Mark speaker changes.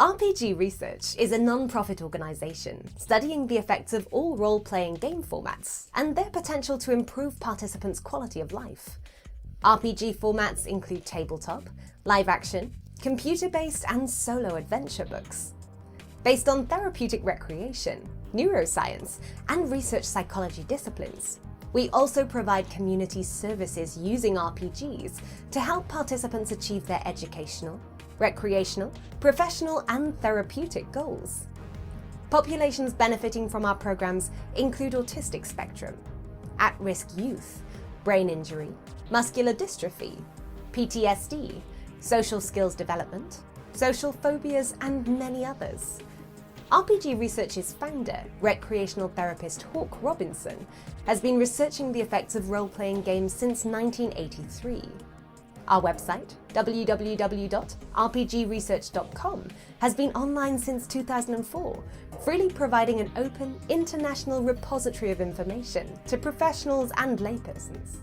Speaker 1: RPG Research is a non-profit organisation studying the effects of all role-playing game formats and their potential to improve participants' quality of life. RPG formats include tabletop, live-action, computer-based and solo adventure books. Based on therapeutic recreation, neuroscience, and research psychology disciplines, we also provide community services using RPGs to help participants achieve their educational, recreational, professional, and therapeutic goals. Populations benefiting from our programs include autistic spectrum, at-risk youth, brain injury, muscular dystrophy, PTSD, social skills development, social phobias, and many others. RPG Research's founder, recreational therapist Hawk Robinson, has been researching the effects of role-playing games since 1983. Our website, www.rpgresearch.com, has been online since 2004, freely providing an open, international repository of information to professionals and laypersons.